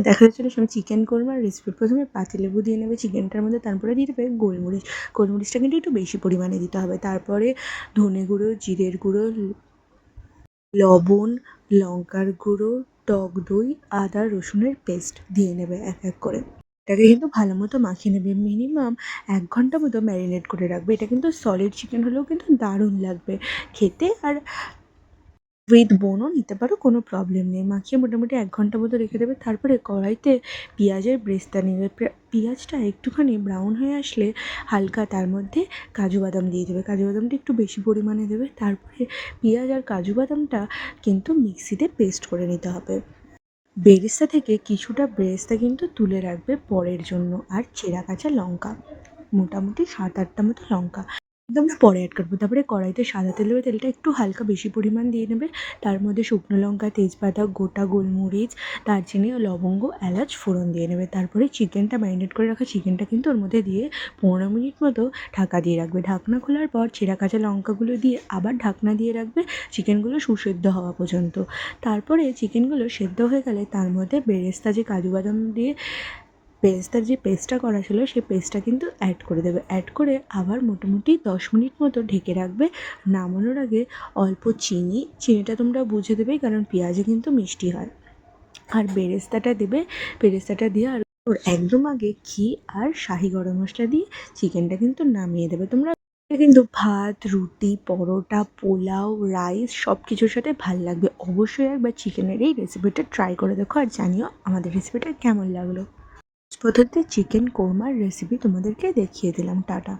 দেখা যাচ্ছিলো আমি চিকেন কোরমার রেসিপি। প্রথমে পাতিলেবু দিয়ে নেবে চিকেনটার মধ্যে, তারপরে দিয়ে দেবে গোলমরিচ। গোলমরিচটা কিন্তু একটু বেশি পরিমাণে দিতে হবে। তারপরে ধনে গুঁড়ো, জিরের গুঁড়ো, লবণ, লঙ্কার গুঁড়ো, টক দই, আদা রসুনের পেস্ট দিয়ে নেবে এক এক করে। এটাকে কিন্তু ভালো মতো মাখিয়ে নেবে। মিনিমাম ১ ঘন্টা মতো ম্যারিনেট করে রাখবে। এটা কিন্তু সলিড চিকেন হলেও কিন্তু দারুণ লাগবে খেতে। আর উইথ বোনও নিতে পারো, কোনো প্রবলেম নেই। মাখিয়ে মোটামুটি ১ ঘন্টা মতো রেখে দেবে। তারপরে কড়াইতে পেঁয়াজের ব্রেস্তা নেবে। পেঁয়াজটা একটুখানি ব্রাউন হয়ে আসলে হালকা তার মধ্যে কাজু বাদাম দিয়ে দেবে। কাজু বাদামটা একটু বেশি পরিমাণে দেবে। তারপরে পেঁয়াজ আর কাজু বাদামটা কিন্তু মিক্সিতে পেস্ট করে নিতে হবে। বেরেস্তা থেকে কিছুটা বেরেস্তা কিন্তু তুলে রাখবে পরের জন্য। আর চেরা কাঁচা লঙ্কা, মোটামুটি ৭-৮টা মতো লঙ্কা একদম পরে অ্যাড করবো। তারপরে কড়াইতে সাদা তেল দেবে। তেলটা একটু হালকা বেশি পরিমাণ দিয়ে নেবে। তার মধ্যে শুকনো লঙ্কা, তেজপাতা, গোটা গোলমরিচ, দারচিনি ও লবঙ্গ, এলাচ ফোড়ন দিয়ে নেবে। তারপরে চিকেনটা ম্যারিনেট করে রাখা চিকেনটা কিন্তু ওর মধ্যে দিয়ে ১৫ মিনিট মতো ঢাকা দিয়ে রাখবে। ঢাকনা খোলার পর ছেঁড়া কাঁচা লঙ্কাগুলো দিয়ে আবার ঢাকনা দিয়ে রাখবে চিকেনগুলো সুসেদ্ধ হওয়া পর্যন্ত। তারপরে চিকেনগুলো সেদ্ধ হয়ে গেলে তার মধ্যে বেরেস্তা যে কাজু বাদাম দিয়ে বেরেস্তার যে পেস্টটা করা ছিল সেই পেস্টটা কিন্তু অ্যাড করে দেবে। অ্যাড করে আবার মোটামুটি ১০ মিনিট মতো ঢেকে রাখবে। নামানোর আগে অল্প চিনিটা তোমরা বুঝে দেবে, কারণ পেঁয়াজে কিন্তু মিষ্টি হয়। আর বেরেস্তাটা দেবে। বেরেস্তাটা দিয়ে আর ওর একদম আগে ঘি আর শাহি গরম মশলা দিয়ে চিকেনটা কিন্তু নামিয়ে দেবে। তোমরা কিন্তু ভাত, রুটি, পরোটা, পোলাও, রাইস সব কিছুর সাথে ভাল লাগবে। অবশ্যই একবার চিকেনের এই রেসিপিটা ট্রাই করে দেখো আর জানিও আমাদের রেসিপিটা কেমন লাগলো। পদ্ধতিতে চিকেন কোরমার রেসিপি তোমাদেরকে দেখিয়ে দিলাম। টাটা।